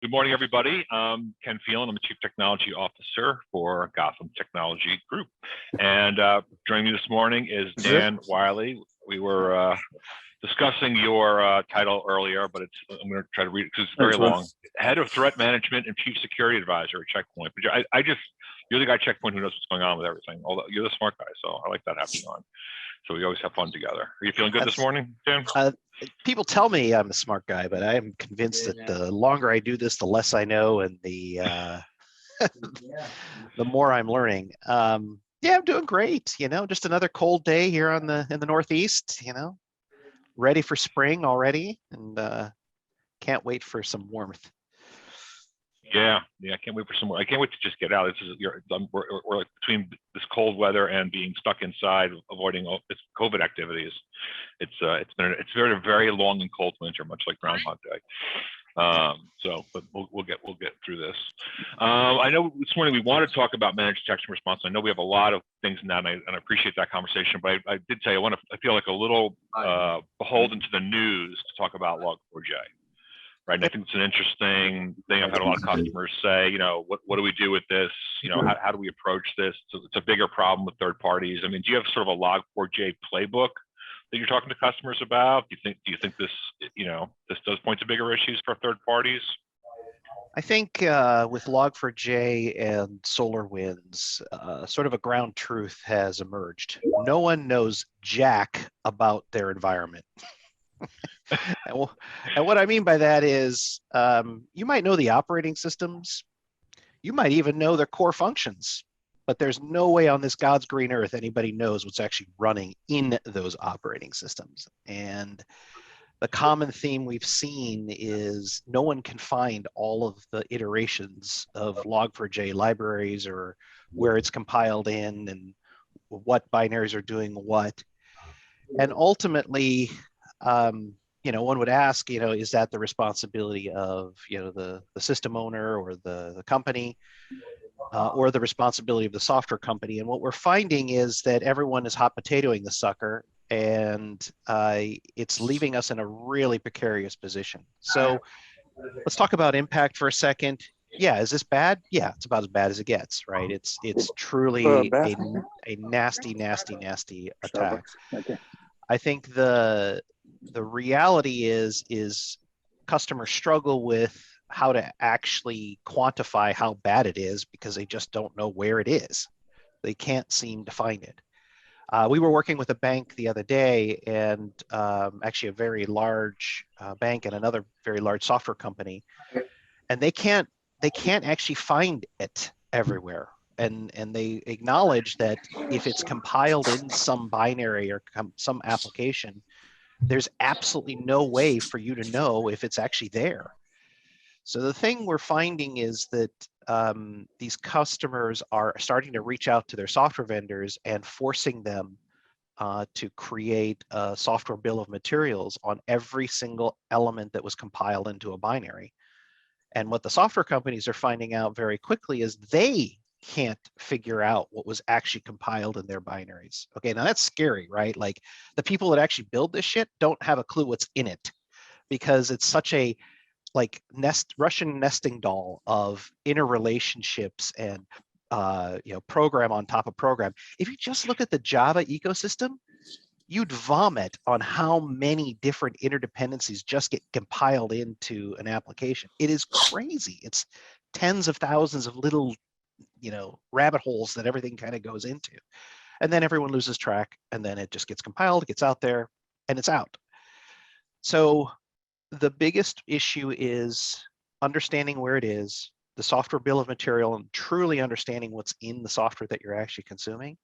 Good morning, everybody. Ken Phelan. I'm the Chief Technology Officer for Gotham Technology Group. And joining me this morning is Dan Wiley. We were discussing your title earlier, but I'm going to try to read it because it's very long. Head of Threat Management and Chief Security Advisor at Checkpoint. But you're the guy at Checkpoint who knows what's going on with everything. Although you're the smart guy, so I like that happening on. So we always have fun together. Are you feeling good this morning, Dan? People tell me I'm a smart guy, but I'm convinced that the longer I do this, the less I know, and the the more I'm learning. Yeah, I'm doing great. Just another cold day here in the Northeast. Ready for spring already, and can't wait for some warmth. Yeah, I can't wait for some more. I can't wait to just get out. We're like between this cold weather and being stuck inside, avoiding all this COVID activities. It's been a very, very long and cold winter, much like Groundhog Day. But we'll get through this. I know this morning we want to talk about managed detection response. I know we have a lot of things in that, and I appreciate that conversation. But I did tell you I feel like a little beholden to the news to talk about Log4j. Right, and I think it's an interesting thing. I've had a lot of customers say, what do we do with this? How do we approach this? So it's a bigger problem with third parties. I mean, do you have sort of a Log4j playbook that you're talking to customers about? Do you think this, this does point to bigger issues for third parties? I think with Log4j and SolarWinds, sort of a ground truth has emerged. No one knows jack about their environment. And what I mean by that is you might know the operating systems, you might even know their core functions, but there's no way on this God's green earth anybody knows what's actually running in those operating systems. And the common theme we've seen is no one can find all of the iterations of Log4j libraries or where it's compiled in and what binaries are doing what. And ultimately, one would ask, is that the responsibility of, the system owner or the company or the responsibility of the software company? And what we're finding is that everyone is hot potatoing the sucker, and it's leaving us in a really precarious position. So let's talk about impact for a second. Yeah, is this bad? Yeah, it's about as bad as it gets, right? It's truly a nasty attack. Okay. I think the reality is customers struggle with how to actually quantify how bad it is because they just don't know where it is. They can't seem to find it. We were working with a bank the other day, and actually a very large bank and another very large software company, and they can't actually find it everywhere. And they acknowledge that if it's compiled in some binary or some application, there's absolutely no way for you to know if it's actually there. So the thing we're finding is that these customers are starting to reach out to their software vendors and forcing them to create a software bill of materials on every single element that was compiled into a binary. And what the software companies are finding out very quickly is they can't figure out what was actually compiled in their binaries. Okay, now that's scary, right? Like the people that actually build this shit don't have a clue what's in it because it's such a Russian nesting doll of interrelationships and program on top of program. If you just look at the Java ecosystem, you'd vomit on how many different interdependencies just get compiled into an application. It is crazy. It's tens of thousands of little rabbit holes that everything kind of goes into. And then everyone loses track, and then it just gets compiled, it gets out there, and it's out. So the biggest issue is understanding where it is, the software bill of material, and truly understanding what's in the software that you're actually consuming,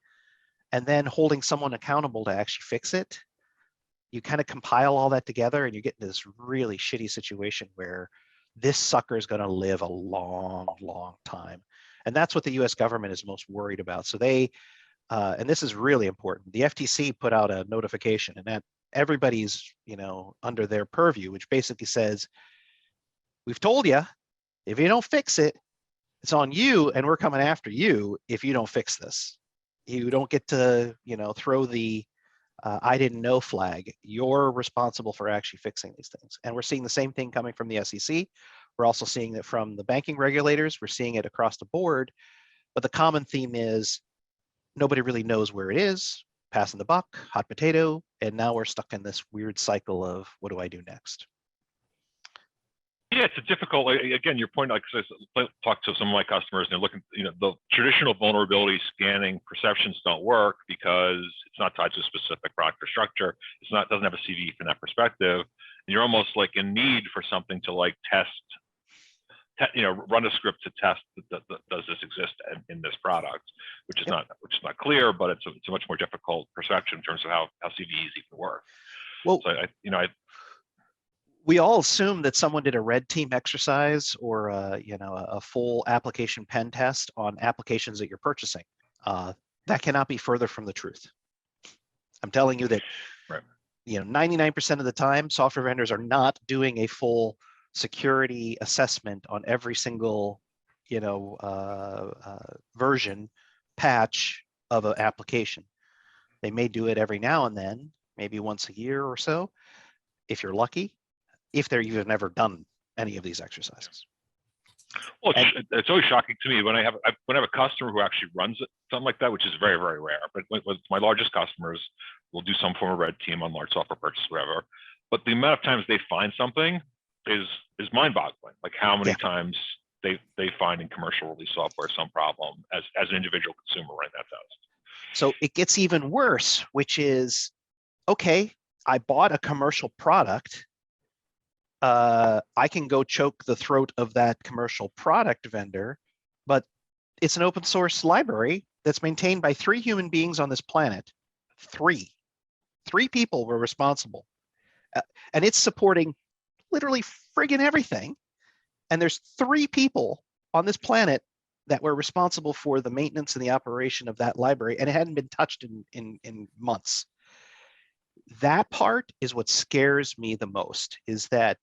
and then holding someone accountable to actually fix it. You kind of compile all that together, and you get into this really shitty situation where this sucker is going to live a long, long time. And that's what the US government is most worried about. So they, and this is really important, the FTC put out a notification, and that everybody's, under their purview, which basically says, we've told you, if you don't fix it, it's on you, and we're coming after you if you don't fix this. You don't get to, throw the I didn't know flag. You're responsible for actually fixing these things. And we're seeing the same thing coming from the SEC. We're also seeing it from the banking regulators. We're seeing it across the board. But the common theme is nobody really knows where it is, passing the buck, hot potato, and now we're stuck in this weird cycle of what do I do next? Yeah, it's a difficult, again, your point, like I talked to some of my customers and they're looking, the traditional vulnerability scanning perceptions don't work because it's not tied to a specific product or structure. Doesn't have a CV from that perspective. And you're almost like in need for something to like run a script to test that does this exist in this product, which is not clear, but it's a much more difficult perception in terms of how CVEs even work. Well, so we all assume that someone did a red team exercise or a full application pen test on applications that you're purchasing. That cannot be further from the truth. I'm telling you that 99% of the time, software vendors are not doing a full security assessment on every single version patch of an application. They may do it every now and then, maybe once a year or so, if you're lucky, if they're even never done any of these exercises. Well, it's always shocking to me when I have a customer who actually runs it, something like that, which is very, very rare. But with my largest customers, we'll do some form of red team on large software purchase, whatever. But the amount of times they find something is mind-boggling. Like how many times they find in commercial release software some problem as an individual consumer running that test. So it gets even worse, which is, okay, I bought a commercial product. I can go choke the throat of that commercial product vendor, but it's an open source library that's maintained by 3 human beings on this planet. 3 people were responsible. And it's supporting literally friggin' everything. And there's 3 people on this planet that were responsible for the maintenance and the operation of that library, and it hadn't been touched in months. That part is what scares me the most, is that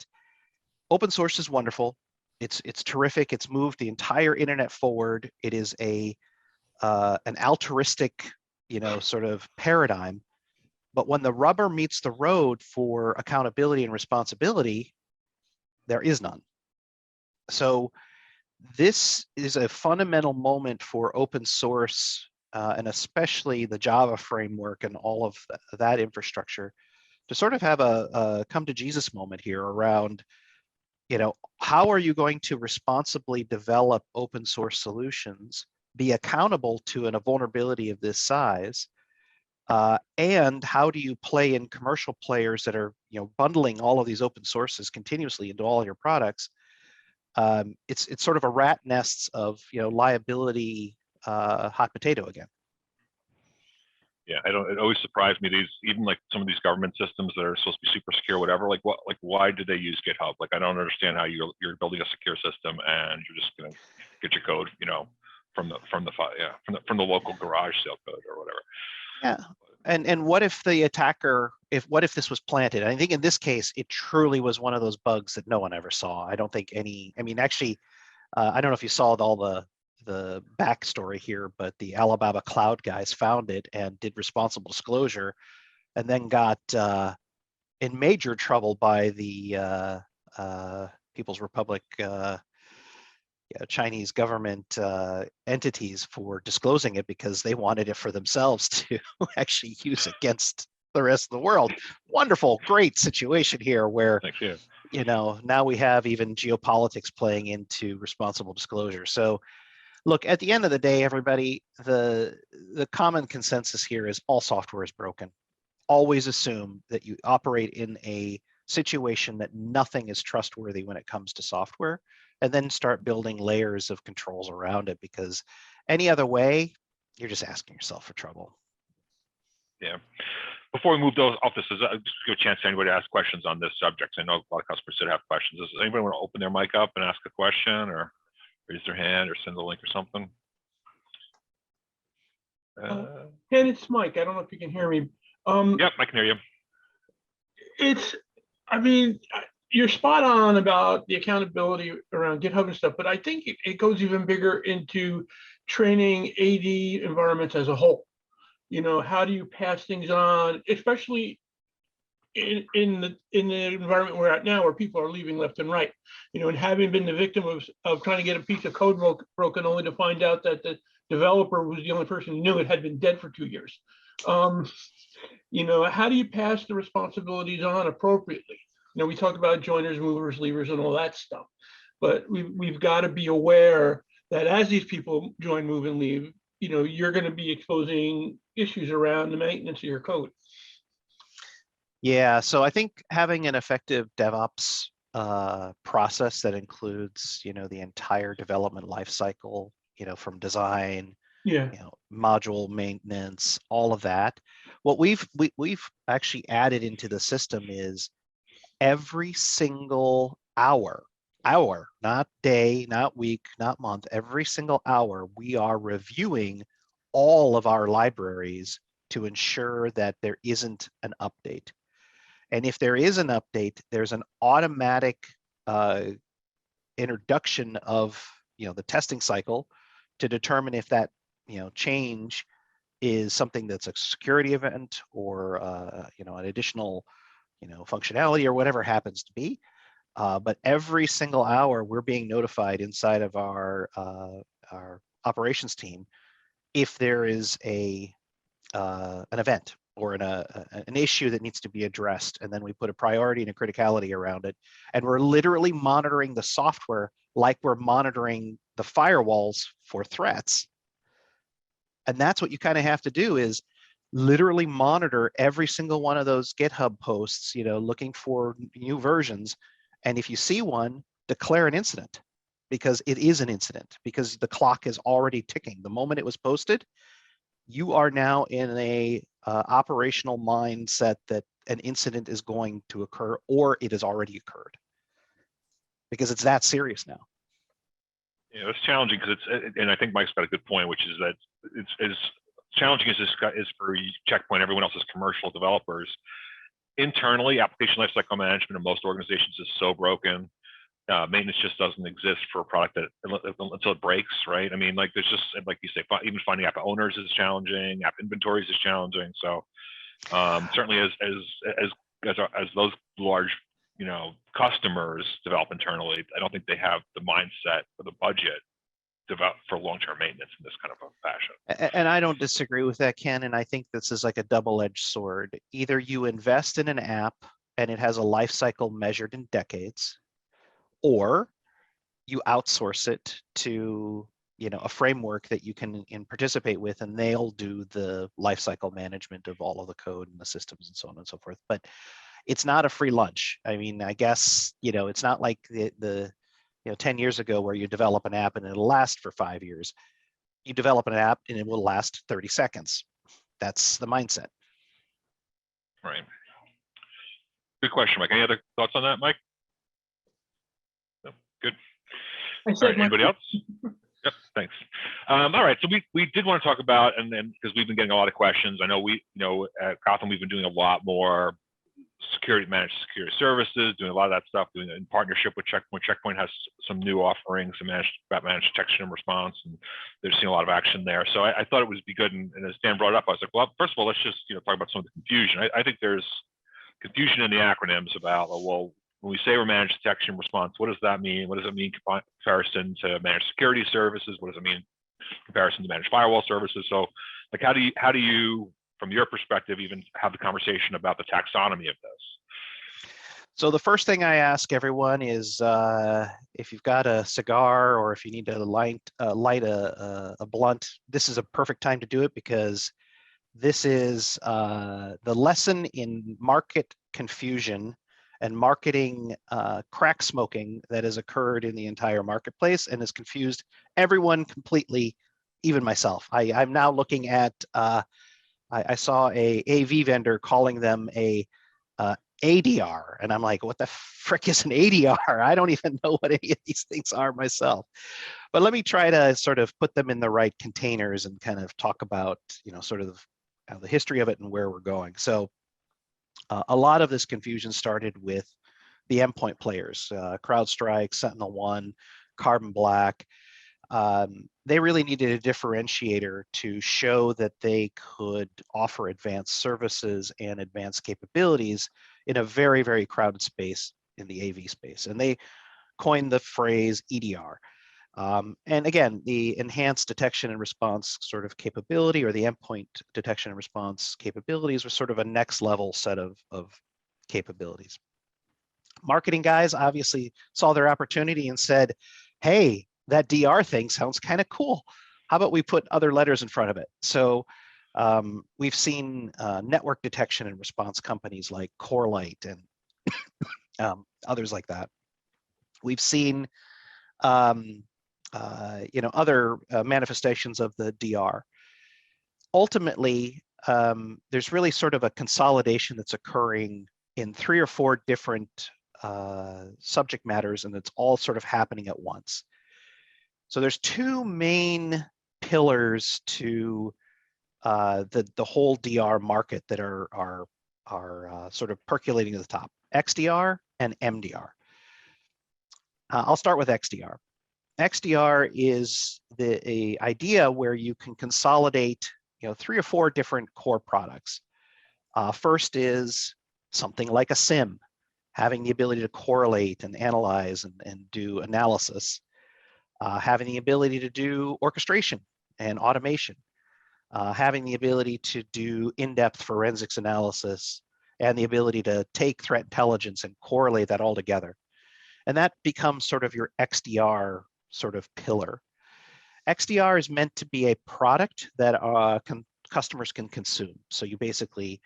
open source is wonderful. It's terrific. It's moved the entire internet forward. It is an altruistic, sort of paradigm. But when the rubber meets the road for accountability and responsibility, there is none. So this is a fundamental moment for open source, and especially the Java framework and all of that infrastructure, to sort of have a come to Jesus moment here around, how are you going to responsibly develop open source solutions, be accountable to a vulnerability of this size, and how do you play in commercial players that are bundling all of these open sources continuously into all your products? It's sort of a rat nests of liability, hot potato again. Yeah, it always surprised me, even like some of these government systems that are supposed to be super secure, whatever, why do they use GitHub? Like, I don't understand how you're building a secure system and you're just gonna get your code, from the local garage sale code or whatever. Yeah. And what if the attacker, what if this was planted? I think in this case, it truly was one of those bugs that no one ever saw. I don't think actually, I don't know if you saw all the backstory here, but the Alibaba cloud guys found it and did responsible disclosure, and then got in major trouble by the People's Republic, Chinese government entities for disclosing it because they wanted it for themselves to actually use against the rest of the world. Wonderful, great situation here where, now we have even geopolitics playing into responsible disclosure. So look, at the end of the day, everybody, the common consensus here is all software is broken. Always assume that you operate in a situation that nothing is trustworthy when it comes to software, and then start building layers of controls around it, because any other way, you're just asking yourself for trouble. Yeah. Before we move those off this, just give a chance to anybody to ask questions on this subject. I know a lot of customers should have questions. Does anybody want to open their mic up and ask a question, or raise their hand, or send a link or something? Ken, it's Mike. I don't know if you can hear me. Yep, I can hear you. You're spot on about the accountability around GitHub and stuff, but I think it goes even bigger into training AD environments as a whole. How do you pass things on, especially in the environment we're at now, where people are leaving left and right, and having been the victim of trying to get a piece of code broken only to find out that the developer was the only person who knew it, had been dead for 2 years. How do you pass the responsibilities on appropriately? We talk about joiners, movers, leavers, and all that stuff, but we've got to be aware that as these people join, move, and leave, you're going to be exposing issues around the maintenance of your code. Yeah, so I think having an effective DevOps process that includes, the entire development lifecycle, from design, Yeah. Module maintenance, all of that. What we've actually added into the system is every single hour, not day, not week, not month, every single hour, we are reviewing all of our libraries to ensure that there isn't an update. And if there is an update, there's an automatic introduction of the testing cycle to determine if that change is something that's a security event or an additional functionality or whatever happens to be. But every single hour we're being notified inside of our operations team if there is an event or an issue that needs to be addressed, and then we put a priority and a criticality around it. And we're literally monitoring the software like we're monitoring the firewalls for threats. And that's what you kind of have to do, is literally monitor every single one of those GitHub posts, looking for new versions. And if you see one, declare an incident, because it is an incident, because the clock is already ticking. The moment it was posted, you are now in a operational mindset that an incident is going to occur, or it has already occurred, because it's that serious now. Yeah, it's challenging because and I think Mike's got a good point, which is that it's as challenging as this is for Checkpoint, everyone else is commercial developers. Internally, application lifecycle management in most organizations is so broken. Maintenance just doesn't exist for a product that until it breaks, right? I mean, like there's just, like you say, even finding app owners is challenging, app inventories is challenging. So certainly as those large customers develop internally, I don't think they have the mindset or the budget develop for long-term maintenance in this kind of a fashion. And I don't disagree with that, Ken. And I think this is like a double-edged sword. Either you invest in an app and it has a life cycle measured in decades, or you outsource it to a framework that you can participate with, and they'll do the lifecycle management of all of the code and the systems and so on and so forth. But it's not a free lunch. I mean, I guess it's not like the 10 years ago where you develop an app and it'll last for 5 years. You develop an app and it will last 30 seconds. That's the mindset. Right. Good question, Mike. Any other thoughts on that, Mike? No. Good. All right, anybody else? Yep, thanks. All right, so we did want to talk about, and then because we've been getting a lot of questions, I know at Gotham we've been doing a lot more managed security services, doing a lot of that stuff, doing it in partnership with Checkpoint. Checkpoint has some new offerings, managed detection and response, and they're seeing a lot of action there. So I thought it would be good, and as Dan brought it up, I was like, well, first of all, let's just talk about some of the confusion. I think there's confusion in the acronyms about, well, when we say we're managed detection and response, what does that mean? What does it mean in comparison to managed security services? What does it mean in comparison to managed firewall services? So, like, how do you, from your perspective, even have the conversation about the taxonomy of this? So the first thing I ask everyone is, if you've got a cigar or if you need to light a blunt, this is a perfect time to do it, because this is the lesson in market confusion and marketing crack smoking that has occurred in the entire marketplace and has confused everyone completely, even myself. I'm now looking at, I saw a AV vendor calling them a ADR, and I'm like, what the frick is an ADR? I don't even know what any of these things are myself. But let me try to sort of put them in the right containers and kind of talk about, sort of the history of it and where we're going. So a lot of this confusion started with the endpoint players, CrowdStrike, SentinelOne, Carbon Black. they really needed a differentiator to show that they could offer advanced services and advanced capabilities in a very, very crowded space in the AV space. And they coined the phrase EDR. And again, the enhanced detection and response sort of capability, or the endpoint detection and response capabilities, was sort of a next level set of capabilities. Marketing guys obviously saw their opportunity and said, hey, that DR thing sounds kind of cool. How about we put other letters in front of it? So we've seen network detection and response companies like Corelight and others like that. We've seen other manifestations of the DR. Ultimately, there's really sort of a consolidation that's occurring in 3 or 4 different subject matters, and it's all sort of happening at once. So there's 2 main pillars to the whole DR market that are sort of percolating to the top: XDR and MDR. I'll start with XDR. XDR is the idea where you can consolidate, 3 or 4 different core products. First is something like a SIM, having the ability to correlate and analyze and do analysis, having the ability to do orchestration and automation, having the ability to do in-depth forensics analysis, and the ability to take threat intelligence and correlate that all together. And that becomes sort of your XDR sort of pillar. XDR is meant to be a product that customers can consume. So you basically,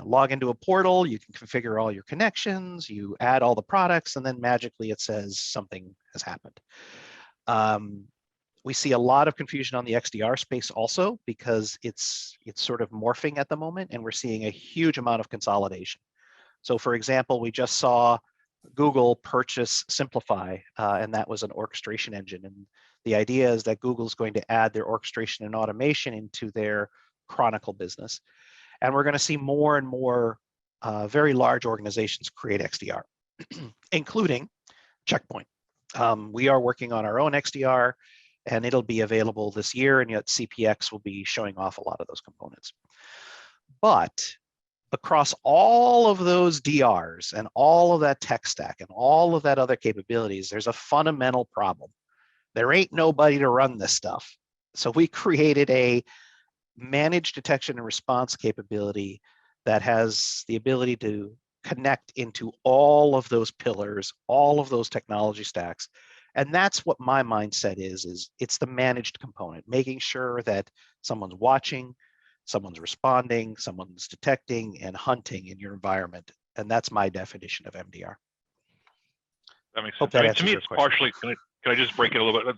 log into a portal, you can configure all your connections, you add all the products, and then magically it says something has happened. We see a lot of confusion on the XDR space also because it's sort of morphing at the moment, and we're seeing a huge amount of consolidation. So for example, we just saw Google purchase Simplify, and that was an orchestration engine. And the idea is that Google's going to add their orchestration and automation into their Chronicle business. And we're going to see more and more very large organizations create XDR, including Checkpoint. We are working on our own XDR, and it'll be available this year, and yet CPX will be showing off a lot of those components. But across all of those DRs and all of that tech stack and all of that other capabilities, there's a fundamental problem. There ain't nobody to run this stuff. So we created a managed detection and response capability that has the ability to connect into all of those pillars, all of those technology stacks. And that's what my mindset is it's the managed component, making sure that someone's watching, someone's responding, someone's detecting and hunting in your environment. And that's my definition of MDR. That makes sense. Hope that answers to me, your it's question. partially, can I just break it a little bit?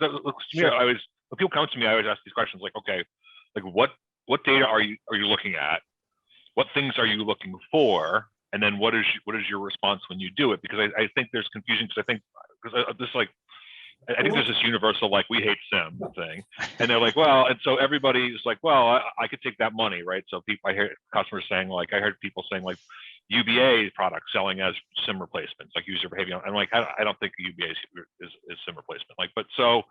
Sure. When people come to me, I always ask these questions like, okay, like what data are you looking at? What things are you looking for? And then what is your response when you do it? Because I think there's confusion because I think there's this universal, like, we hate SIM thing. And they're like, well, and so everybody's like, well, I could take that money, right? So I hear customers saying, like, I heard people saying, like, UBA products selling as SIM replacements, like user behavior. I'm like, I don't think UBA is SIM replacement. Like, but so,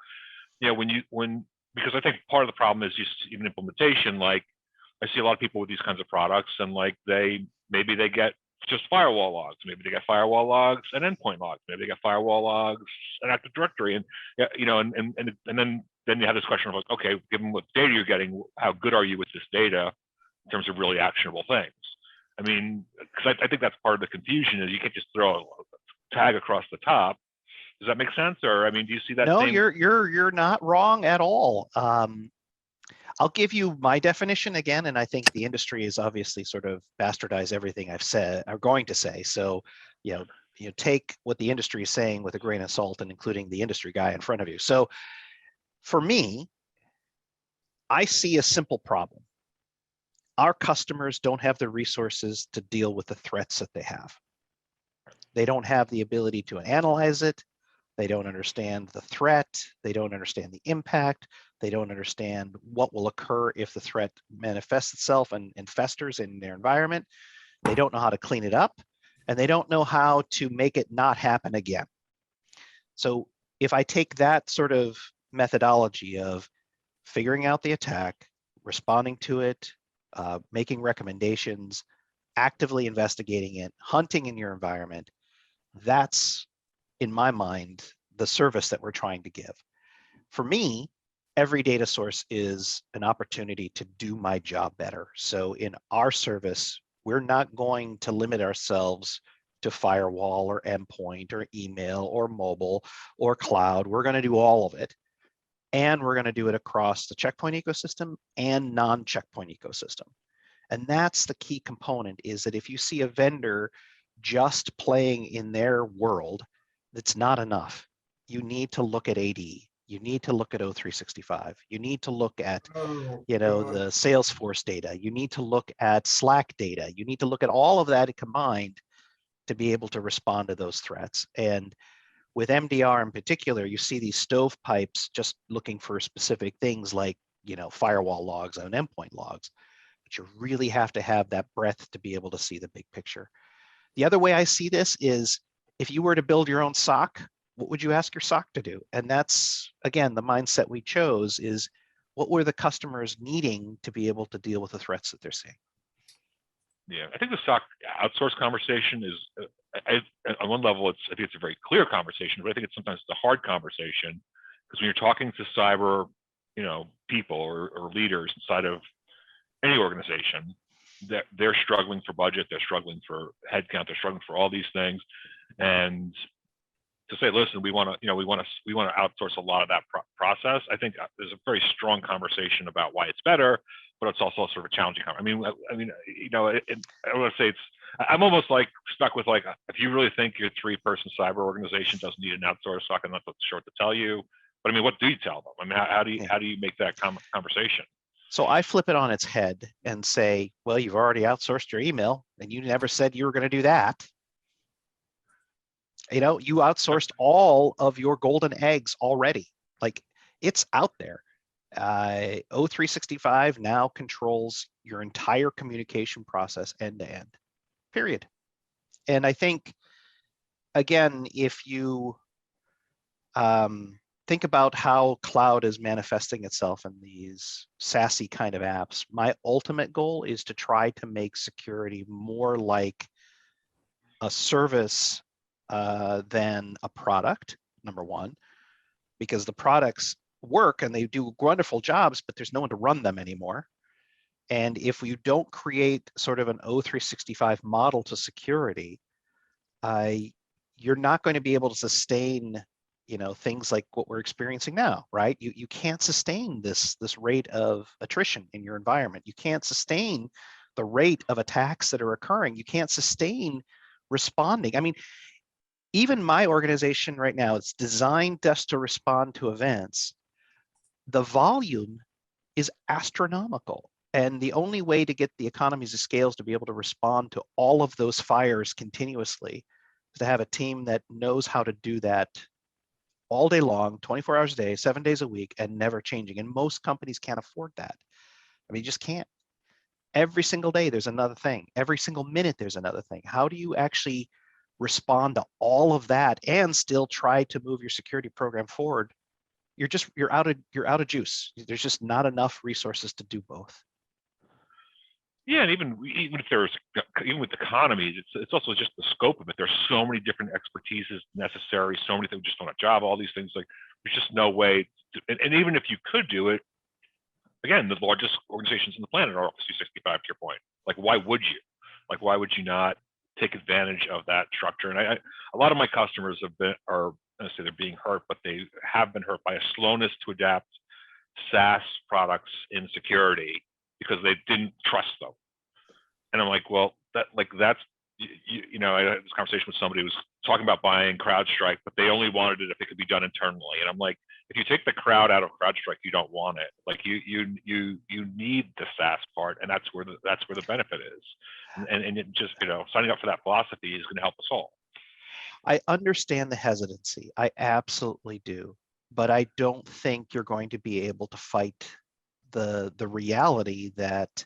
because I think part of the problem is just even implementation. Like, I see a lot of people with these kinds of products, and like maybe they get just firewall logs, maybe they get firewall logs and endpoint logs, maybe they get firewall logs and Active Directory, and and then you have this question of like, okay, given what data you're getting, how good are you with this data in terms of really actionable things? I mean, because I think that's part of the confusion is you can't just throw a tag across the top. Does that make sense? Or I mean, do you see that? No, you're not wrong at all. I'll give you my definition again, and I think the industry is obviously sort of bastardized everything I've said or going to say. So, you take what the industry is saying with a grain of salt, and including the industry guy in front of you. So, for me, I see a simple problem. Our customers don't have the resources to deal with the threats that they have. They don't have the ability to analyze it. They don't understand the threat. They don't understand the impact. They don't understand what will occur if the threat manifests itself and festers in their environment. They don't know how to clean it up, and they don't know how to make it not happen again. So if I take that sort of methodology of figuring out the attack, responding to it, making recommendations, actively investigating it, hunting in your environment, that's, in my mind, the service that we're trying to give. For me, every data source is an opportunity to do my job better. So in our service, we're not going to limit ourselves to firewall or endpoint or email or mobile or cloud. We're going to do all of it. And we're going to do it across the checkpoint ecosystem and non-checkpoint ecosystem. And that's the key component, is that if you see a vendor just playing in their world, that's not enough. You need to look at AD. You need to look at O365. You need to look at, the Salesforce data. You need to look at Slack data. You need to look at all of that combined to be able to respond to those threats. And with MDR in particular, you see these stovepipes just looking for specific things like, firewall logs and endpoint logs. But you really have to have that breadth to be able to see the big picture. The other way I see this is, if you were to build your own SOC, what would you ask your SOC to do? And that's, again, the mindset we chose is, what were the customers needing to be able to deal with the threats that they're seeing? Yeah, I think the SOC outsource conversation is, on one level, I think it's a very clear conversation, but I think it's sometimes a hard conversation, because when you're talking to cyber, people or leaders inside of any organization, that they're struggling for budget, they're struggling for headcount, they're struggling for all these things, and to say, listen, we want to outsource a lot of that process. I think there's a very strong conversation about why it's better, but it's also sort of a challenging conversation. I want to say I'm almost like stuck with, like, if you really think your 3-person cyber organization doesn't need an outsource SOC, I'm not sure what to tell you. But I mean, what do you tell them? I mean, how do you make that conversation? So I flip it on its head and say, well, you've already outsourced your email, and you never said you were going to do that. You outsourced all of your golden eggs already. Like, it's out there. O365 now controls your entire communication process end to end, period. And I think, again, if you think about how cloud is manifesting itself in these SASE kind of apps, my ultimate goal is to try to make security more like a service than a product, number one, because the products work and they do wonderful jobs, but there's no one to run them anymore. And if you don't create sort of an O365 model to security, you're not going to be able to sustain, things like what we're experiencing now, right? You can't sustain this rate of attrition in your environment. You can't sustain the rate of attacks that are occurring. You can't sustain responding. I mean, even my organization right now, it's designed just to respond to events. The volume is astronomical. And the only way to get the economies of scales to be able to respond to all of those fires continuously is to have a team that knows how to do that all day long, 24 hours a day, 7 days a week, and never changing. And most companies can't afford that. I mean, you just can't. Every single day, there's another thing. Every single minute, there's another thing. How do you actually respond to all of that and still try to move your security program forward? You're out of juice. There's just not enough resources to do both. Yeah, and even with economies, it's also just the scope of it. There's so many different expertises necessary, so many things just on a job, all these things. Like, there's just no way and even if you could do it, again, the largest organizations on the planet are Office 365, to your point. Like, why would you? Like, why would you not take advantage of that structure? And a lot of my customers are I say they're being hurt, but they have been hurt by a slowness to adapt SaaS products in security because they didn't trust them. And I'm like, well, that's I had this conversation with somebody who was talking about buying CrowdStrike, but they only wanted it if it could be done internally. And I'm like, if you take the crowd out of CrowdStrike, you don't want it. Like, you need the SaaS part, and that's where the benefit is. And it just, signing up for that philosophy is going to help us all. I understand the hesitancy. I absolutely do. But I don't think you're going to be able to fight the reality that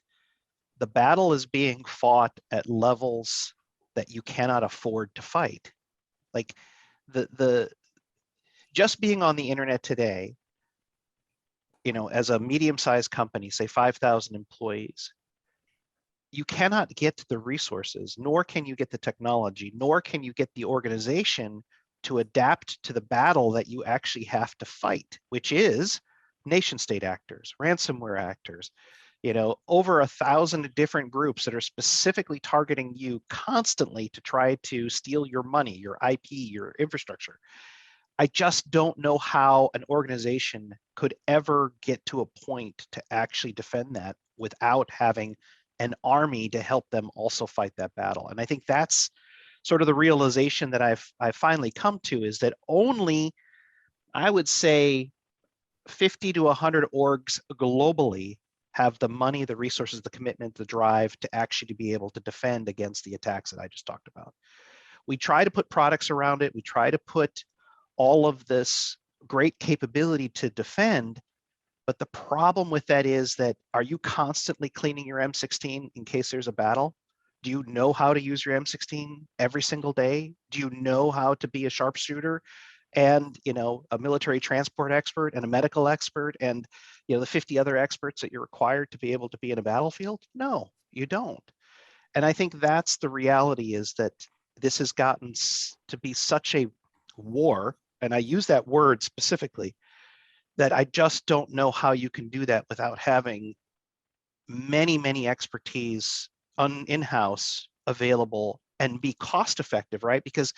the battle is being fought at levels that you cannot afford to fight. Like, the just being on the internet today, as a medium-sized company, say 5,000 employees, you cannot get the resources, nor can you get the technology, nor can you get the organization to adapt to the battle that you actually have to fight, which is nation state actors, ransomware actors, over 1,000 different groups that are specifically targeting you constantly to try to steal your money, your IP, your infrastructure. I just don't know how an organization could ever get to a point to actually defend that without having an army to help them also fight that battle. And I think that's sort of the realization that I've finally come to, is that only, I would say, 50 to 100 orgs globally have the money, the resources, the commitment, the drive to actually be able to defend against the attacks that I just talked about. We try to put products around it. We try to put all of this great capability to defend. But the problem with that is that, are you constantly cleaning your M16 in case there's a battle? Do you know how to use your M16 every single day? Do you know how to be a sharpshooter and a military transport expert and a medical expert and the 50 other experts that you're required to be able to be in a battlefield? No, you don't. And I think that's the reality, is that this has gotten to be such a war, and I use that word specifically, that I just don't know how you can do that without having many expertise in-house available and be cost effective, right? Because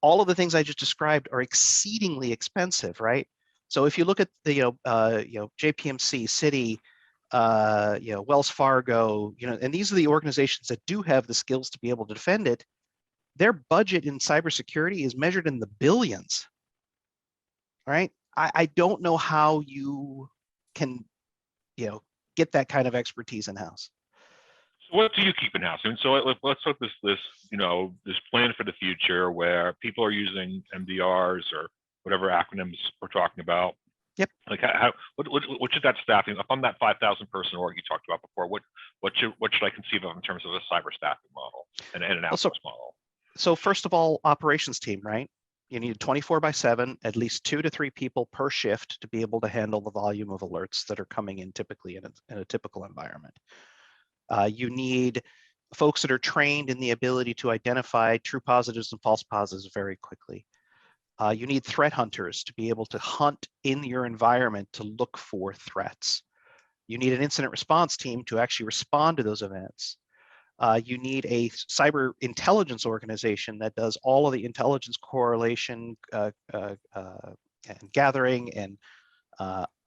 all of the things I just described are exceedingly expensive, right? So if you look at the JPMC, Citi, Wells Fargo, and these are the organizations that do have the skills to be able to defend it. Their budget in cybersecurity is measured in the billions, right? I don't know how you can, get that kind of expertise in house. So what do you keep in house? I mean, so let's look this this plan for the future where people are using MDRs or whatever acronyms we're talking about. Yep. Like what should that staffing up on that 5,000 person org you talked about before? What should I conceive of in terms of a cyber staffing model and an outsource model? So first of all, operations team, right? You need 24/7, at least 2 to 3 people per shift to be able to handle the volume of alerts that are coming in typically in a typical environment. You need folks that are trained in the ability to identify true positives and false positives very quickly. You need threat hunters to be able to hunt in your environment to look for threats. You need an incident response team to actually respond to those events. You need a cyber intelligence organization that does all of the intelligence correlation and gathering and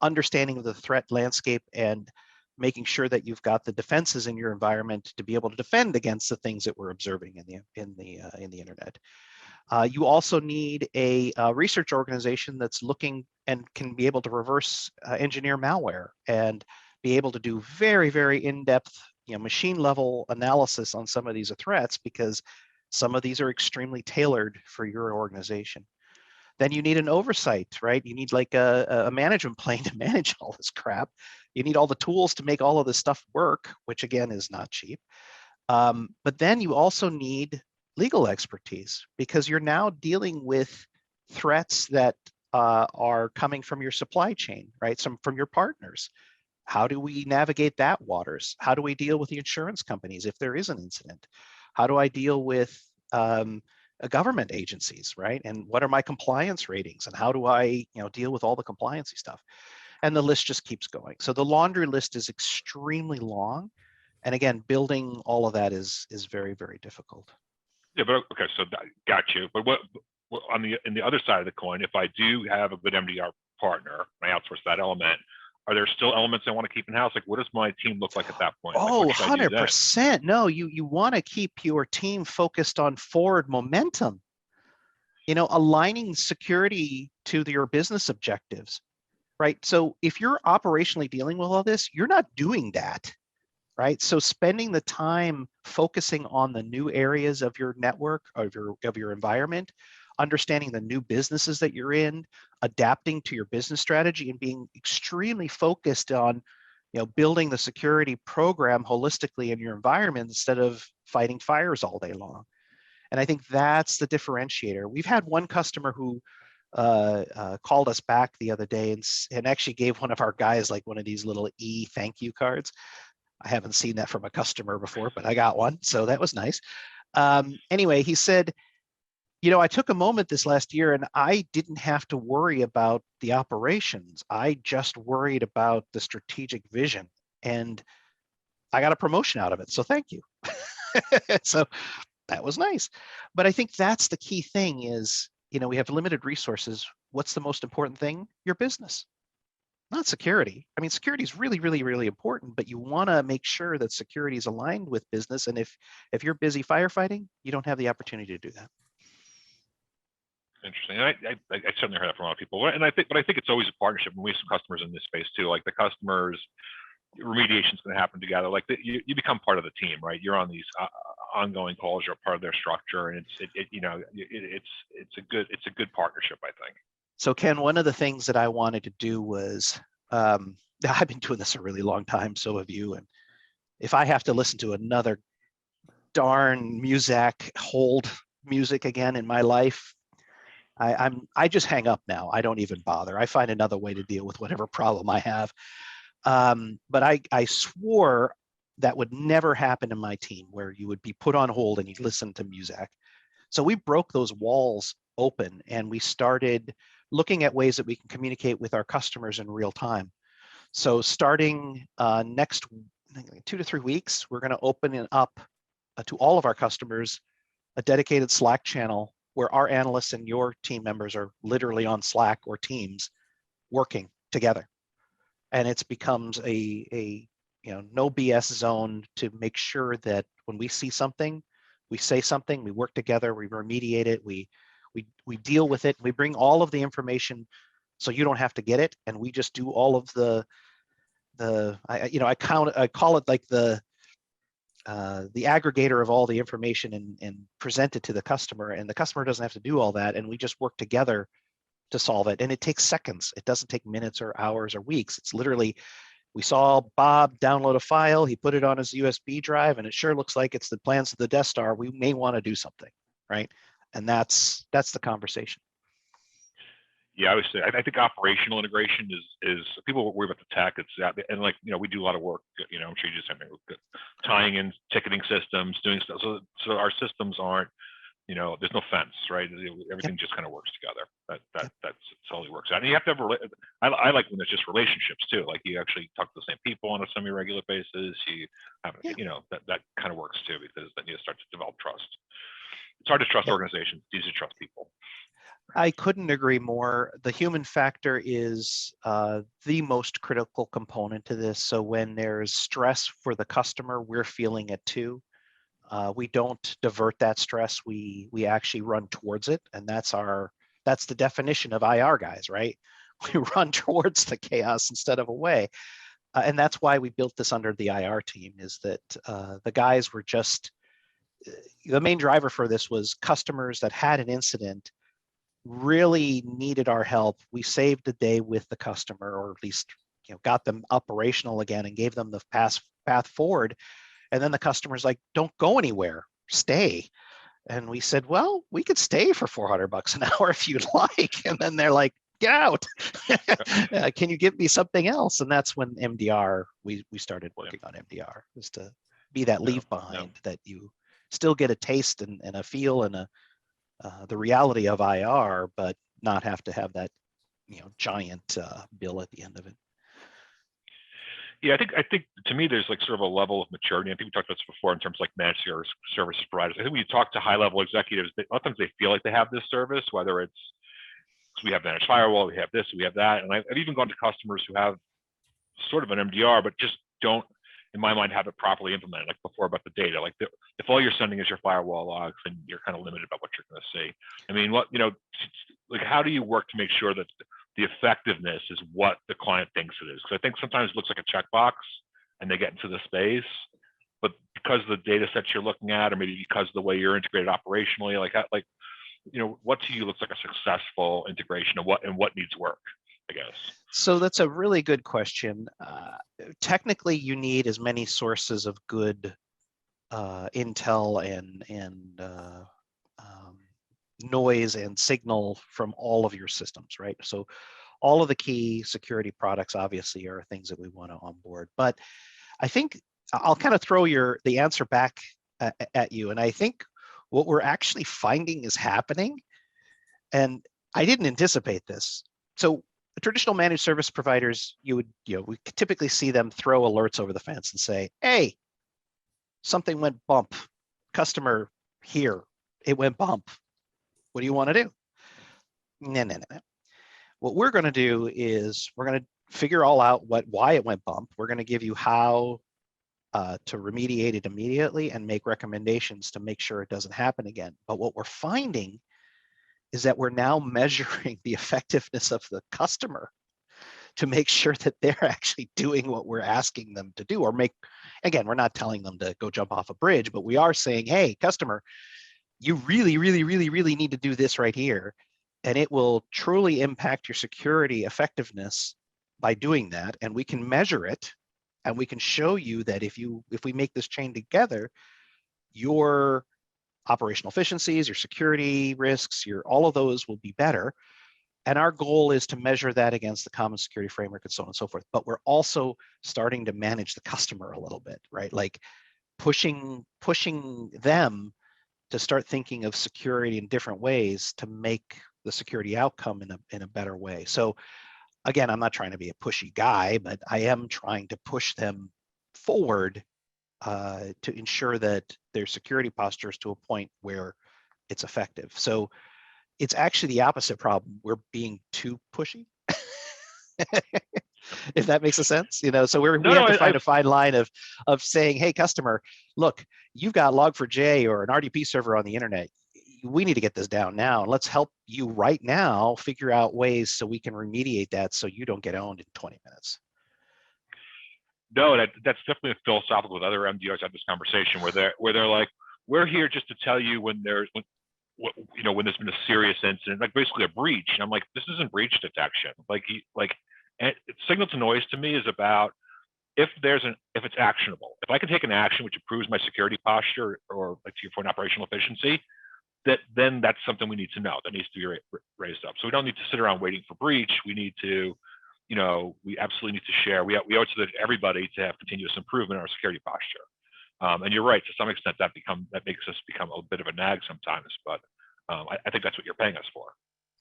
understanding of the threat landscape and making sure that you've got the defenses in your environment to be able to defend against the things that we're observing in the internet. You also need a research organization that's looking and can be able to reverse engineer malware and be able to do very in-depth machine level analysis on some of these threats, because some of these are extremely tailored for your organization. Then you need an oversight, right? You need like a management plane to manage all this crap. You need all the tools to make all of this stuff work, which again is not cheap. But then you also need legal expertise, because you're now dealing with threats that are coming from your supply chain, right? From your partners. How do we navigate that waters? How do we deal with the insurance companies if there is an incident? How do I deal with government agencies, right? And what are my compliance ratings? And how do I deal with all the compliancy stuff? And the list just keeps going. So the laundry list is extremely long. And again, building all of that is very difficult. Yeah, but okay, so got you. But what on the other side of the coin, if I do have a good MDR partner, I outsource that element, are there still elements I want to keep in house? Like, what does my team look like at that point? Oh, 100%. No, you want to keep your team focused on forward momentum. Aligning security to your business objectives, right? So if you're operationally dealing with all this, you're not doing that, right? So spending the time focusing on the new areas of your network, of your environment, understanding the new businesses that you're in, adapting to your business strategy, and being extremely focused on, building the security program holistically in your environment instead of fighting fires all day long. And I think that's the differentiator. We've had one customer who called us back the other day and actually gave one of our guys like one of these little thank you cards. I haven't seen that from a customer before, but I got one, so that was nice. Anyway, he said, you know, I took a moment this last year and I didn't have to worry about the operations. I just worried about the strategic vision, and I got a promotion out of it. So thank you. So that was nice. But I think that's the key thing is, you know, we have limited resources. What's the most important thing? Your business, not security. I mean, security is really, really, really important, but you want to make sure that security is aligned with business. And if you're busy firefighting, you don't have the opportunity to do that. Interesting. I certainly heard that from a lot of people, and I think it's always a partnership. And we have some customers in this space too. Like the customers, remediation is going to happen together. Like you become part of the team, right? You're on these ongoing calls. You're part of their structure, and it's a good partnership, I think. So Ken, one of the things that I wanted to do was, I've been doing this a really long time, so have you. And if I have to listen to another darn Muzak hold music again in my life, I just hang up now. I don't even bother. I find another way to deal with whatever problem I have. But I swore that would never happen in my team, where you would be put on hold and you'd listen to Muzak. So we broke those walls open and we started looking at ways that we can communicate with our customers in real time. So starting next 2 to 3 weeks, we're going to open it up to all of our customers a dedicated Slack channel where our analysts and your team members are literally on Slack or Teams working together. And it becomes a no BS zone to make sure that when we see something, we say something, we work together, we remediate it, we deal with it, we bring all of the information so you don't have to get it, and we just do all of I call it like the aggregator of all the information and present it to the customer, and the customer doesn't have to do all that, and we just work together to solve it. And it takes seconds. It doesn't take minutes or hours or weeks. It's literally, we saw Bob download a file, he put it on his USB drive, and it sure looks like it's the plans of the Death Star. We may want to do something, right? And that's the conversation. Yeah, I would say I think operational integration is people worry about the tech. It's and like we do a lot of work. I'm sure you just have tying in ticketing systems, doing stuff. So our systems aren't. There's no fence, right? Everything just kind of works together. That's totally works out. And you have to have. I like when there's just relationships too. Like you actually talk to the same people on a semi-regular basis. You have, that kind of works too, because then you start to develop trust. It's hard to trust organizations. It's easy to trust people. I couldn't agree more. The human factor is the most critical component to this. So when there's stress for the customer, we're feeling it too. We don't divert that stress. We actually run towards it, and that's the definition of IR guys, right? We run towards the chaos instead of away, and that's why we built this under the IR team. Is that the guys were just the main driver for this was customers that had an incident really needed our help. We saved the day with the customer, or at least got them operational again and gave them the path forward. And then the customer's like, "Don't go anywhere, stay." And we said, "Well, we could stay for $400 an hour if you'd like." And then they're like, "Get out! Can you give me something else?" And that's when MDR. We started working on MDR, was to be that leave behind that you still get a taste and a feel and the reality of IR, but not have to have that giant bill at the end of it. Yeah, I think to me there's like sort of a level of maturity. I think we talked about this before in terms of like managed service providers. I think when you talk to high level executives, a lot of times they feel like they have this service, whether it's we have managed firewall, we have this, we have that. And I've even gone to customers who have sort of an MDR, but just don't, in my mind, have it properly implemented, like before about the data. Like if all you're sending is your firewall logs, then you're kind of limited about what you're going to see. I mean, like how do you work to make sure that the effectiveness is what the client thinks it is? Because I think sometimes it looks like a checkbox and they get into the space, but because of the data sets you're looking at, or maybe because of the way you're integrated operationally, what to you looks like a successful integration of what needs work, I guess. So that's a really good question. Technically, you need as many sources of good intel and noise and signal from all of your systems, right? So all of the key security products obviously are things that we want to onboard. But I think I'll kind of throw the answer back at you. And I think what we're actually finding is happening, and I didn't anticipate this. So traditional managed service providers, we typically see them throw alerts over the fence and say, hey, something went bump. Customer here, it went bump. What do you want to do? No. What we're going to do is we're going to figure all out why it went bump. We're going to give you how to remediate it immediately and make recommendations to make sure it doesn't happen again. But what we're finding is that we're now measuring the effectiveness of the customer to make sure that they're actually doing what we're asking them to do, or again, we're not telling them to go jump off a bridge, but we are saying, hey, customer, you really, really, really, really need to do this right here. And it will truly impact your security effectiveness by doing that. And we can measure it, and we can show you that if we make this chain together, your operational efficiencies, your security risks, all of those will be better. And our goal is to measure that against the common security framework and so on and so forth. But we're also starting to manage the customer a little bit, right? Like pushing them to start thinking of security in different ways to make the security outcome in a better way. So again, I'm not trying to be a pushy guy, but I am trying to push them forward to ensure that their security posture is to a point where it's effective. So it's actually the opposite problem. We're being too pushy, if that makes a sense. So we have to find a fine line of saying, hey, customer, look, you've got Log4j or an RDP server on the internet. We need to get this down now. And let's help you right now figure out ways so we can remediate that so you don't get owned in 20 minutes. No, that's definitely philosophical. With other MDRs have this conversation where they're like, we're here just to tell you when there's been a serious incident, like basically a breach. And I'm like, this isn't breach detection. Signal to noise to me is about if it's actionable. If I can take an action which improves my security posture or, like to your point, operational efficiency, then that's something we need to know. That needs to be raised up. So we don't need to sit around waiting for breach. We need to, we absolutely need to share. We owe it to everybody to have continuous improvement in our security posture. And you're right, to some extent that makes us become a bit of a nag sometimes, but I think that's what you're paying us for.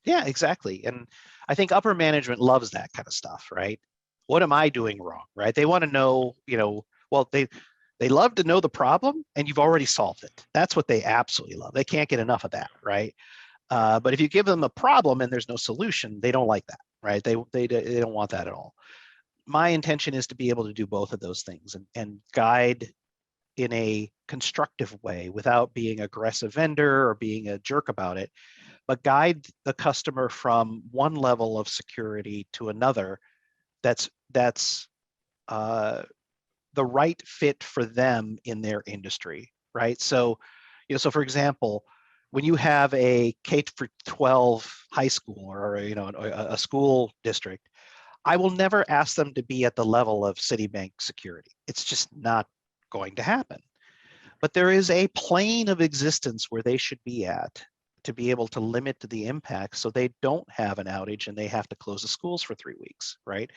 Yeah, exactly. And I think upper management loves that kind of stuff, right? What am I doing wrong, right? They want to know, well, they love to know the problem and you've already solved it. That's what they absolutely love. They can't get enough of that, right? But if you give them a problem and there's no solution, they don't like that, right? They don't want that at all. My intention is to be able to do both of those things and guide in a constructive way without being aggressive vendor or being a jerk about it, but guide the customer from one level of security to another that's the right fit for them in their industry, right? So, so for example, when you have a K-12 high school or a school district, I will never ask them to be at the level of Citibank security. It's just not going to happen. But there is a plane of existence where they should be at to be able to limit the impact so they don't have an outage and they have to close the schools for 3 weeks, right?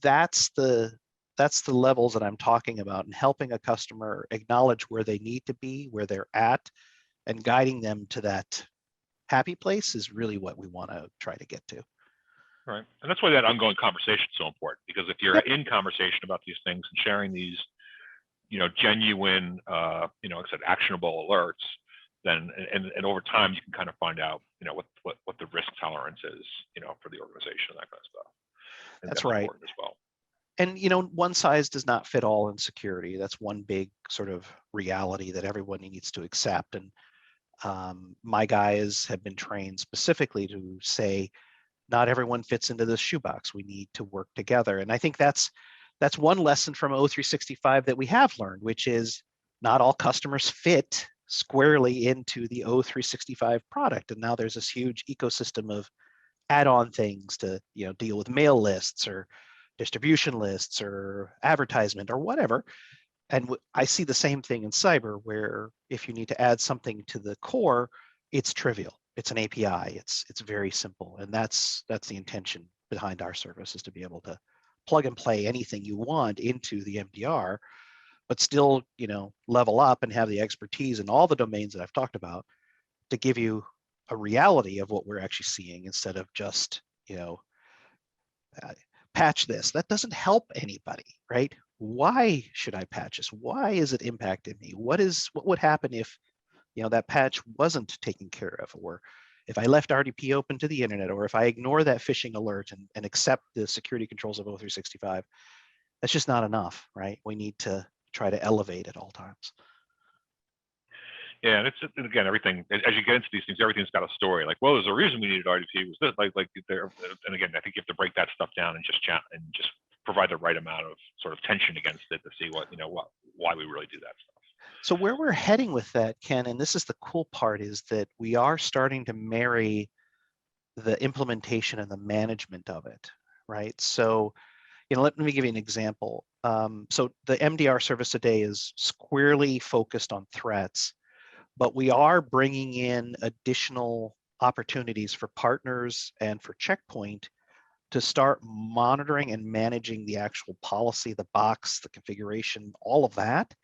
That's the levels that I'm talking about, and helping a customer acknowledge where they need to be, where they're at, and guiding them to that happy place is really what we want to try to get to. Right. And that's why that ongoing conversation is so important, because if you're in conversation about these things and sharing these, genuine, like I said, actionable alerts, then, and over time, you can kind of find out, what the risk tolerance is, for the organization and that kind of stuff. And that's right. As well. And, one size does not fit all in security. That's one big sort of reality that everyone needs to accept. And my guys have been trained specifically to say, not everyone fits into this shoebox. We need to work together. And I think that's one lesson from O365 that we have learned, which is not all customers fit squarely into the O365 product. And now there's this huge ecosystem of add-on things to deal with mail lists or distribution lists or advertisement or whatever. And I see the same thing in cyber, where if you need to add something to the core, it's trivial. it's an API. It's very simple, and that's the intention behind our service, is to be able to plug and play anything you want into the MDR, but still, level up and have the expertise in all the domains that I've talked about to give you a reality of what we're actually seeing, instead of just, patch this. That doesn't help anybody, right? Why should I patch this? Why is it impacting me? What would happen if, that patch wasn't taken care of, or if I left RDP open to the internet, or if I ignore that phishing alert and accept the security controls of O365? That's just not enough, right? We need to try to elevate at all times. Yeah, and again, everything, as you get into these things, everything's got a story. Like, well, there's a reason we needed RDP, was this, like there. And again, I think you have to break that stuff down and just provide the right amount of sort of tension against it to see why we really do that stuff. So where we're heading with that, Ken, and this is the cool part, is that we are starting to marry the implementation and the management of it, right? So, let me give you an example. So the MDR service today is squarely focused on threats, but we are bringing in additional opportunities for partners and for Checkpoint to start monitoring and managing the actual policy, the box, the configuration, all of that.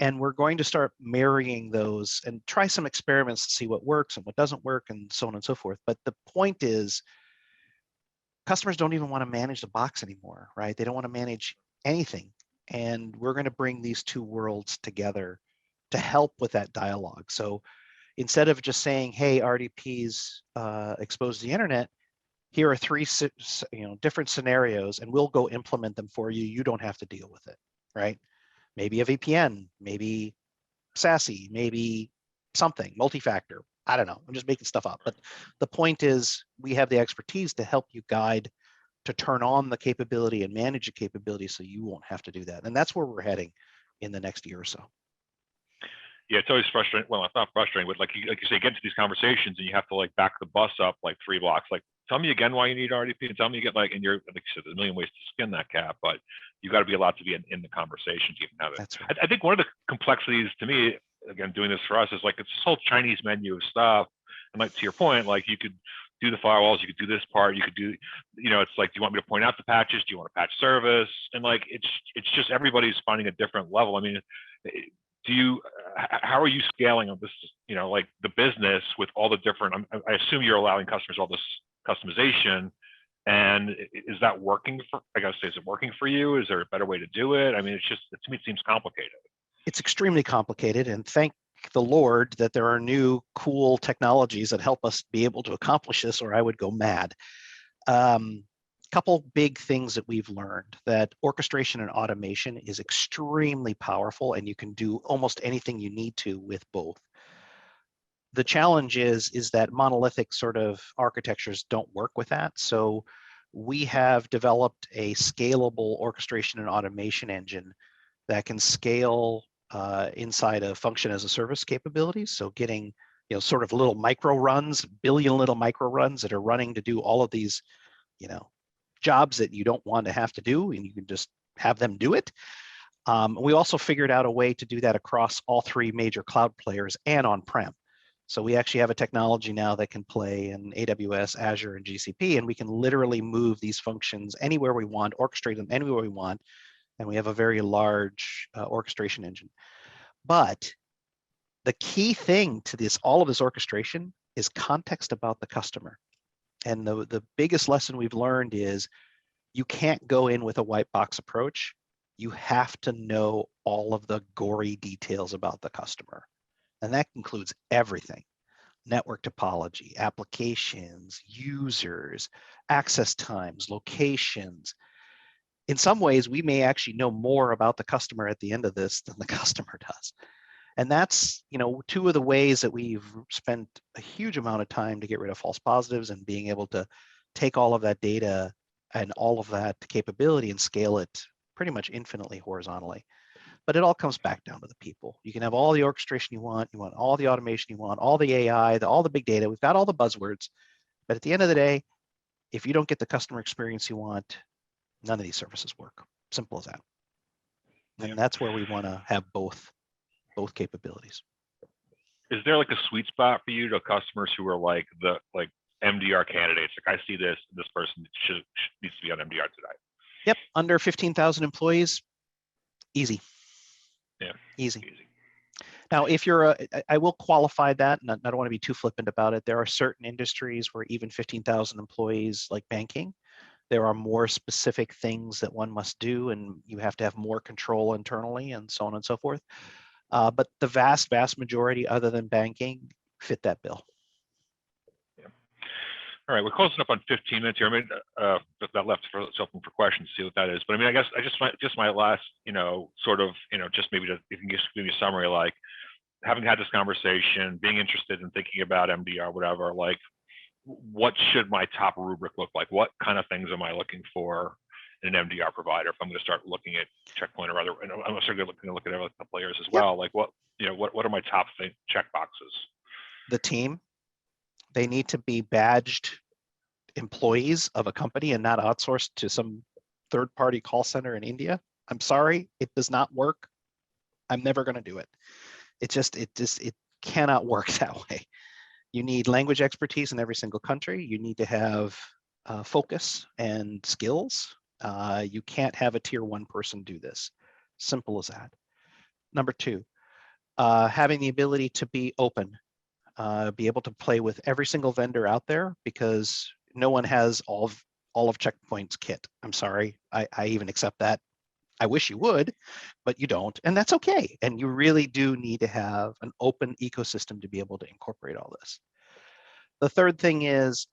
And we're going to start marrying those and try some experiments to see what works and what doesn't work, and so on and so forth. But the point is, customers don't even want to manage the box anymore, right? They don't want to manage anything. And we're going to bring these two worlds together to help with that dialogue. So instead of just saying, hey, RDP's exposed to the internet, here are 3 different scenarios, and we'll go implement them for you. You don't have to deal with it, right? Maybe a VPN, maybe SASE, maybe something, multi-factor. I don't know. I'm just making stuff up. But the point is, we have the expertise to help you guide to turn on the capability and manage the capability, so you won't have to do that. And that's where we're heading in the next year or so. Yeah, it's always frustrating. Well, it's not frustrating, but like you say, get into these conversations and you have to like back the bus up like 3 blocks. Like, tell me again why you need RDP, and tell me again, and you're, like you said, there's a million ways to skin that cat, but you got to be allowed to be in the conversations. You can have it. That's right. I think one of the complexities to me, again, doing this for us, is like it's this whole Chinese menu of stuff. And like to your point, like you could do the firewalls, you could do this part, you could do, it's like, do you want me to point out the patches? Do you want a patch service? And like, it's just everybody's finding a different level. I mean, how are you scaling on this, like the business with all the different, I assume you're allowing customers all this customization, and is that working I gotta say, is it working for you? Is there a better way to do it? I mean, to me, it seems complicated. It's extremely complicated, and thank the Lord that there are new cool technologies that help us be able to accomplish this, or I would go mad. Couple big things that we've learned: that orchestration and automation is extremely powerful, and you can do almost anything you need to with both. The challenge is that monolithic sort of architectures don't work with that. So we have developed a scalable orchestration and automation engine that can scale inside of function as a service capabilities. So getting, sort of little micro runs, billion little micro runs that are running to do all of these, jobs that you don't want to have to do, and you can just have them do it. We also figured out a way to do that across all 3 major cloud players and on-prem. So we actually have a technology now that can play in AWS, Azure, and GCP, and we can literally move these functions anywhere we want, orchestrate them anywhere we want, and we have a very large orchestration engine. But the key thing to all of this orchestration is context about the customer. And the biggest lesson we've learned is you can't go in with a white box approach. You have to know all of the gory details about the customer. And that includes everything: network topology, applications, users, access times, locations. In some ways, we may actually know more about the customer at the end of this than the customer does. And that's, 2 of the ways that we've spent a huge amount of time to get rid of false positives, and being able to take all of that data and all of that capability and scale it pretty much infinitely horizontally. But it all comes back down to the people. You can have all the orchestration you want all the automation you want, all the AI, all the big data. We've got all the buzzwords. But at the end of the day, if you don't get the customer experience you want, none of these services work. Simple as that. And that's where we want to have both capabilities. is there like a sweet spot for you to customers who are like the MDR candidates? Like I see this person needs to be on MDR today. Yep, under 15,000 employees, easy. Yeah, easy. Now, if you're I will qualify that, and I don't want to be too flippant about it. There are certain industries where even 15,000 employees, like banking, there are more specific things that one must do, and you have to have more control internally, and so on and so forth. But the vast majority, other than banking, fit that bill. Yeah. All right, we're closing up on 15 minutes here. I mean, that left for open for questions, see what that is. But I mean, I guess just my last, sort of, just maybe if you can just give me a summary, like having had this conversation, being interested in thinking about MDR, whatever, like what should my top rubric look like? What kind of things am I looking for in an MDR provider if I'm going to start looking at Checkpoint or other? I'm certainly going to look at other players as well. Like what are my top check boxes? The team, they need to be badged employees of a company and not outsourced to some third-party call center in India. I'm sorry, it does not work. I'm never going to do it. It cannot work that way. You need language expertise in every single country. You need to have focus and skills. You can't have a tier 1 person do this. Simple as that. Number 2, having the ability to be open, be able to play with every single vendor out there, because no one has all of Checkpoint's kit. I'm sorry, I even accept that. I wish you would, but you don't, and that's okay. And you really do need to have an open ecosystem to be able to incorporate all this. The third thing is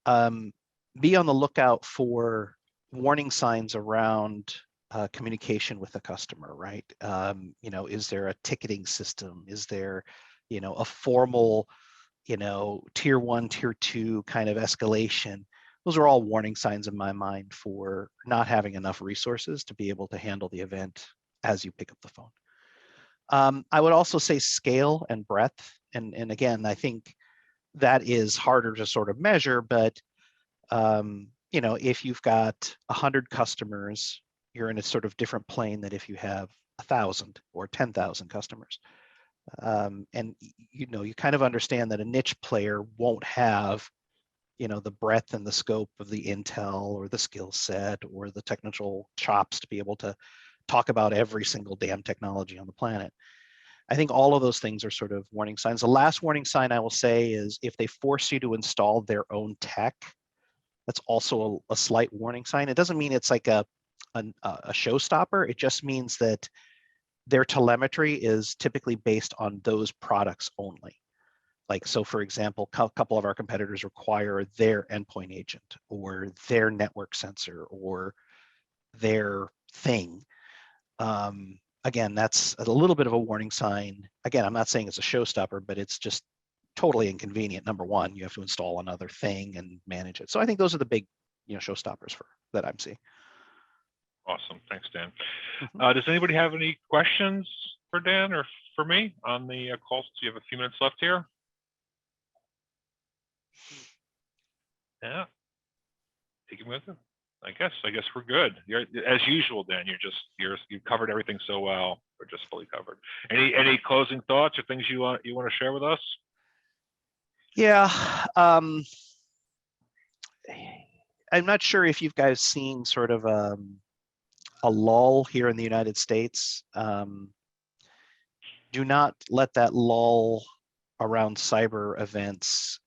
be on the lookout for warning signs around communication with the customer, right? Is there a ticketing system? Is there, a formal, tier 1, tier 2 kind of escalation? Those are all warning signs in my mind for not having enough resources to be able to handle the event as you pick up the phone. I would also say scale and breadth. And again, I think that is harder to sort of measure, but if you've got 100 customers, you're in a sort of different plane than if you have 1,000 or 10,000 customers. And you kind of understand that a niche player won't have the breadth and the scope of the intel or the skill set or the technical chops to be able to talk about every single damn technology on the planet. I think all of those things are sort of warning signs. The last warning sign I will say is if they force you to install their own tech, that's also a slight warning sign. It doesn't mean it's like a showstopper. It just means that their telemetry is typically based on those products only. Like, so for example, a couple of our competitors require their endpoint agent or their network sensor or their thing. Again, that's a little bit of a warning sign. Again, I'm not saying it's a showstopper, but it's just totally inconvenient. Number one, you have to install another thing and manage it. So I think those are the big, showstoppers that I'm seeing. Awesome, thanks, Dan. Does anybody have any questions for Dan or for me on the call? So you have a few minutes left here. Yeah, take it with you. I guess we're good. You're, as usual, Dan. You've covered everything so well. We're just fully covered. Any closing thoughts or things you want to share with us? Yeah, I'm not sure if you guys seen sort of a lull here in the United States. Do not let that lull around cyber events,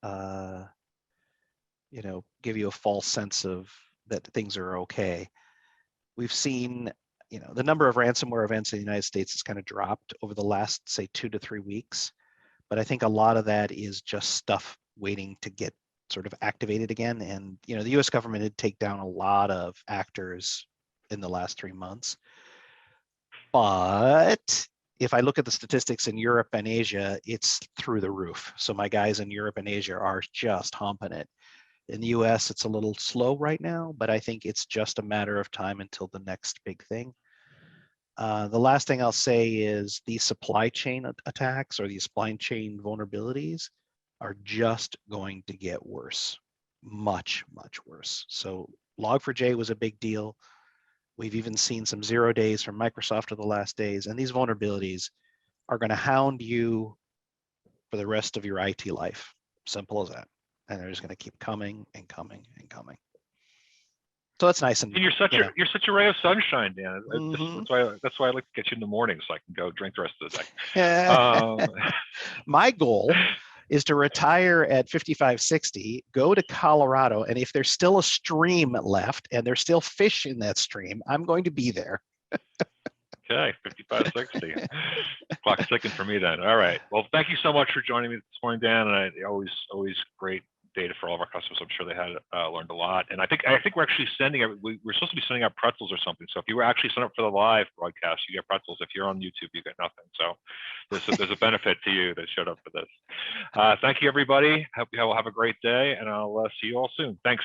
give you a false sense of that things are okay. We've seen, the number of ransomware events in the United States has kind of dropped over the last, say, 2 to 3 weeks. But I think a lot of that is just stuff waiting to get sort of activated again. And, the US government did take down a lot of actors in the last 3 months. But if I look at the statistics in Europe and Asia, it's through the roof. So my guys in Europe and Asia are just humping it. In the US, it's a little slow right now, but I think it's just a matter of time until the next big thing. The last thing I'll say is these supply chain attacks or these supply chain vulnerabilities are just going to get worse, much, much worse. So Log4j was a big deal. We've even seen some 0 days from Microsoft of the last days, and these vulnerabilities are going to hound you for the rest of your IT life. Simple as that. And they're just going to keep coming and coming and coming. So that's nice. And you're such a ray of sunshine, Dan. Mhm. That's why I like to get you in the morning so I can go drink the rest of the day. My goal is to retire at 55, 60, go to Colorado, and if there's still a stream left and there's still fish in that stream, I'm going to be there. Okay, 55, 60. Clock's ticking for me then. All right. Well, thank you so much for joining me this morning, Dan. And always great data for all of our customers. I'm sure they had learned a lot. And I think we're actually we're supposed to be sending out pretzels or something. So if you were actually signed up for the live broadcast, you get pretzels. If you're on YouTube, you get nothing. So there's a benefit to you that showed up for this. Thank you, everybody. Hope you all have a great day, and I'll see you all soon. Thanks.